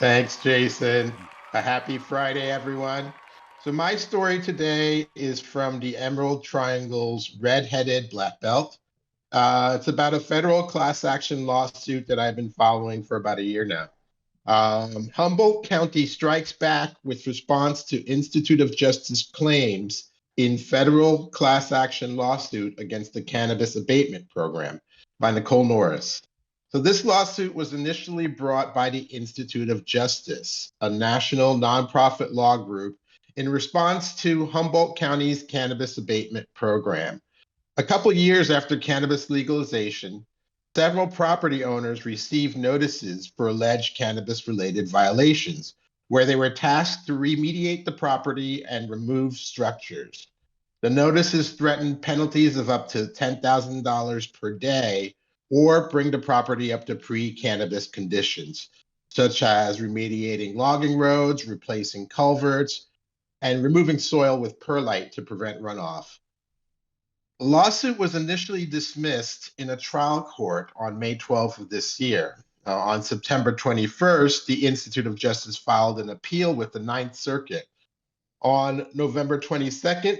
Thanks, Jason. A happy Friday, everyone. So, my story today is from the Emerald Triangle's Red-Headed Black Belt. It's about a federal class action lawsuit that I've been following for about a year now. Humboldt County strikes back with response to Institute of Justice claims in federal class action lawsuit against the Cannabis Abatement Program by Nicole Norris. So this lawsuit was initially brought by the Institute of Justice, a national nonprofit law group, in response to Humboldt County's cannabis abatement program. A couple years after cannabis legalization, several property owners received notices for alleged cannabis-related violations, where they were tasked to remediate the property and remove structures. The notices threatened penalties of up to $10,000 per day or bring the property up to pre-cannabis conditions, such as remediating logging roads, replacing culverts, and removing soil with perlite to prevent runoff. The lawsuit was initially dismissed in a trial court on May 12th of this year. On September 21st, the Institute of Justice filed an appeal with the Ninth Circuit. On November 22nd,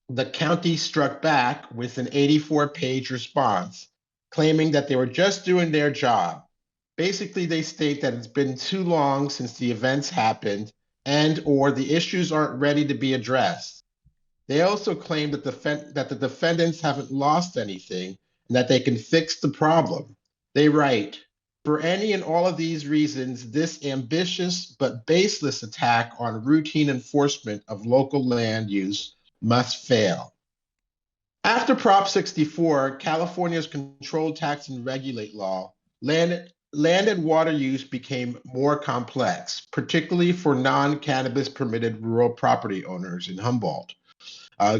the county struck back with an 84-page response claiming that they were just doing their job. Basically, they state that it's been too long since the events happened and or the issues aren't ready to be addressed. They also claim that the defendants haven't lost anything and that they can fix the problem. They write, for any and all of these reasons, this ambitious but baseless attack on routine enforcement of local land use must fail. After Prop 64, California's control tax and regulate law, land and water use became more complex, particularly for non-cannabis permitted rural property owners in Humboldt.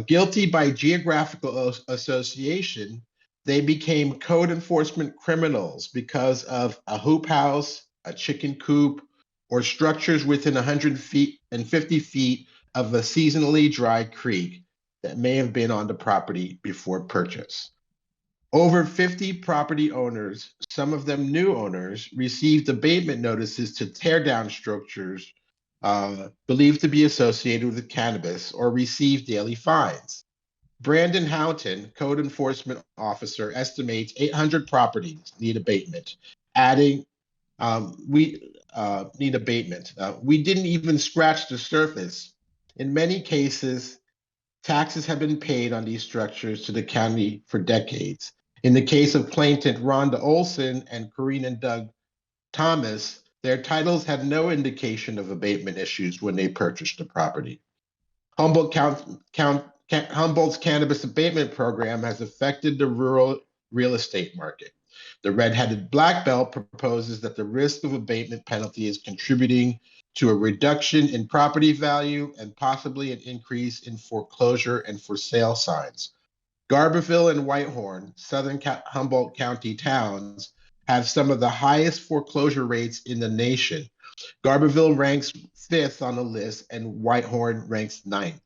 Guilty by geographical association, they became code enforcement criminals because of a hoop house, a chicken coop, or structures within 150 feet of a seasonally dry creek that may have been on the property before purchase. Over 50 property owners, some of them new owners, received abatement notices to tear down structures believed to be associated with cannabis or receive daily fines. Brandon Houghton, code enforcement officer, estimates 800 properties need abatement, adding, we need abatement. We didn't even scratch the surface. In many cases, taxes have been paid on these structures to the county for decades. In the case of plaintiff Rhonda Olson and Corinne and Doug Thomas, their titles had no indication of abatement issues when they purchased the property. Humboldt's cannabis abatement program has affected the rural real estate market. The red-headed black belt proposes that the risk of abatement penalty is contributing to a reduction in property value and possibly an increase in foreclosure and for sale signs. Garberville and Whitehorn, southern Humboldt County towns, have some of the highest foreclosure rates in the nation. Garberville ranks 5th on the list and Whitehorn ranks 9th.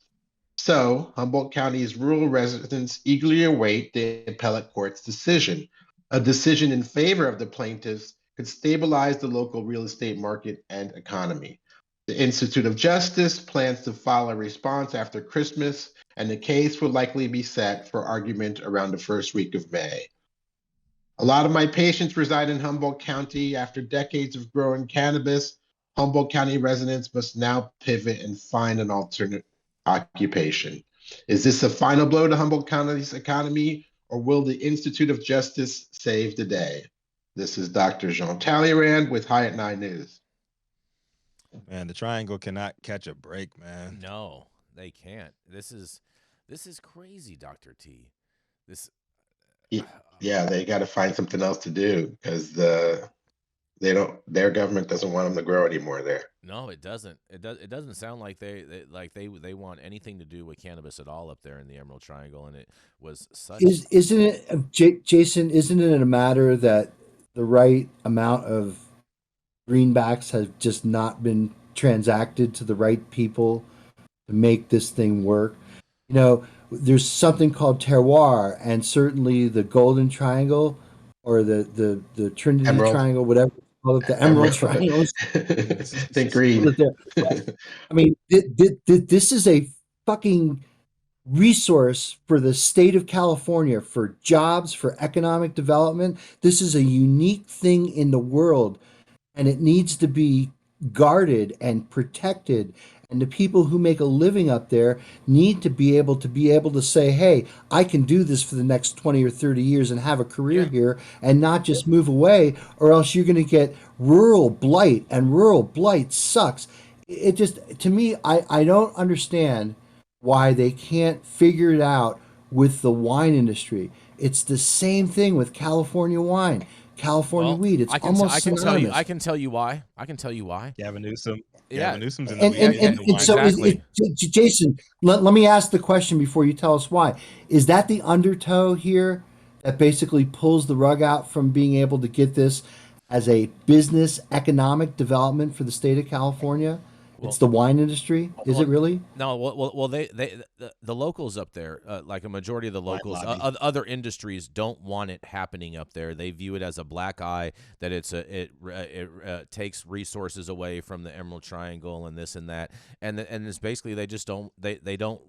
So, Humboldt County's rural residents eagerly await the appellate court's decision. A decision in favor of the plaintiffs could stabilize the local real estate market and economy. The Institute of Justice plans to file a response after Christmas, and the case will likely be set for argument around the first week of May. A lot of my patients reside in Humboldt County. After decades of growing cannabis, Humboldt County residents must now pivot and find an alternate occupation. Is this a final blow to Humboldt County's economy, or will the Institute of Justice save the day? This is Dr. Jean Talleyrand with High at 9 News. Man, the triangle cannot catch a break, man. No, they can't. This is crazy, Dr. T. This Yeah, they got to find something else to do because their government doesn't want them to grow anymore there. No, it doesn't. It doesn't sound like they want anything to do with cannabis at all up there in the Emerald Triangle, and it was such. Isn't it, Jason? Isn't it a matter that the right amount of greenbacks has just not been transacted to the right people to make this thing work? You know, there's something called terroir, and certainly the Golden Triangle or the Trinity Emerald. Triangle, whatever it's call it the Emerald Triangle. Think green. I mean, this is a fucking resource for the state of California for jobs, for economic development. This is a unique thing in the world, and it needs to be guarded and protected. And the people who make a living up there need to be able to say, hey, I can do this for the next 20 or 30 years and have a career here and not just move away, or else you're going to get rural blight, and rural blight sucks. It just, to me, I don't understand why they can't figure it out with the wine industry. It's the same thing with California wine, California weed. It's almost synonymous. I can tell you why. Gavin Newsom. Yeah. Gavin Newsom's in And, the and, weed. and, and so, Exactly. Jason, let me ask the question before you tell us why. Is that the undertow here that basically pulls the rug out from being able to get this as a business economic development for the state of California? It's the wine industry. Is it really? No, well, the locals up there, like a majority of the locals, other industries don't want it happening up there. They view it as a black eye, that it takes resources away from the Emerald Triangle and this and that, and it's basically they just don't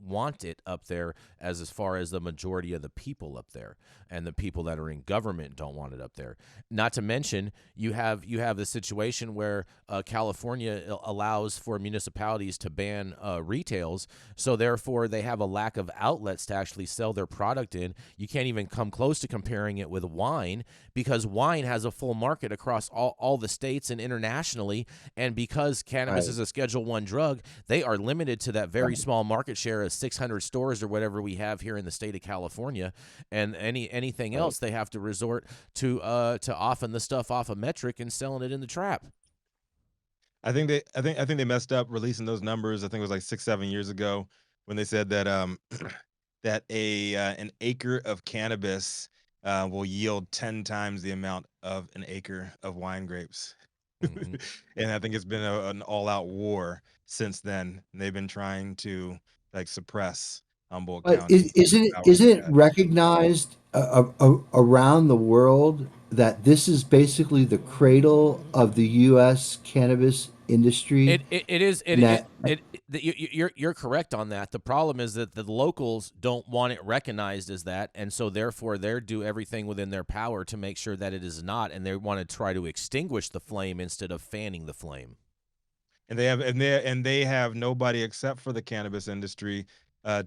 want it up there as far as the majority of the people up there, and the people that are in government don't want it up there. Not to mention you have the situation where California allows for municipalities to ban retails, so therefore they have a lack of outlets to actually sell their product in. You can't even come close to comparing it with wine, because wine has a full market across all the states and internationally, and because cannabis is a Schedule I drug, they are limited to that very small market share of 600 stores or whatever we have here in the state of California, and anything else they have to resort to offing the stuff off a metric and selling it in the trap. I think they messed up releasing those numbers. I think it was like 6-7 years ago when they said that that an acre of cannabis will yield 10 times the amount of an acre of wine grapes. Mm-hmm. And I think it's been an all-out war since then. And they've been trying to like suppress Humboldt But County. isn't it recognized around the world that this is basically the cradle of the U.S. cannabis industry? You're correct on that. The problem is that the locals don't want it recognized as that, and so therefore they do everything within their power to make sure that it is not, and they want to try to extinguish the flame instead of fanning the flame. And they have nobody except for the cannabis industry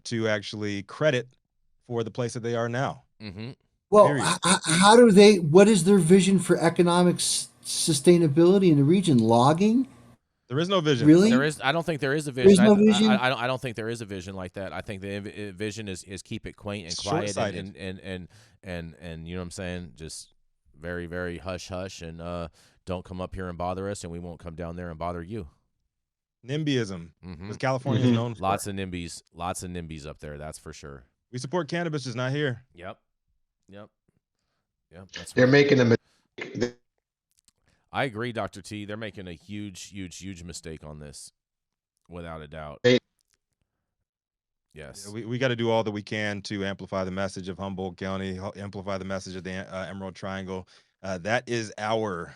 to actually credit for the place that they are now. Mm-hmm. Well, how do they? What is their vision for economic sustainability in the region? Logging? There is no vision. Really? I don't think there is a vision. There's no vision? I don't think there is a vision like that. I think the vision is keep it quaint and quiet and you know what I'm saying? Just very, very hush hush, and don't come up here and bother us, and we won't come down there and bother you. NIMBYism, Mm-hmm. because California is known for lots of NIMBYs up there. That's for sure. We support cannabis, just not here. Yep. That's They're right. making a mistake. I agree, Dr. T. They're making a huge mistake on this, without a doubt. Yes. Yeah, we got to do all that we can to amplify the message of Humboldt County, amplify the message of the Emerald Triangle. That is our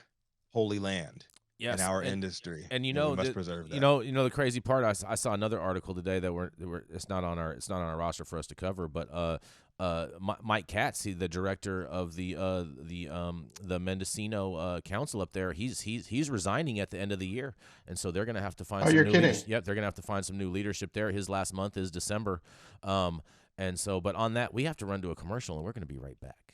holy land. Yes, in our industry, and we must preserve that. You know the crazy part. I saw another article today that it's not on our roster for us to cover, but Mike Katz, the director of the Mendocino Council up there, he's resigning at the end of the year, and so they're going to have to find. You're kidding? Yep, they're going to have to find some new leadership there. His last month is December, and so but on that we have to run to a commercial, and we're going to be right back.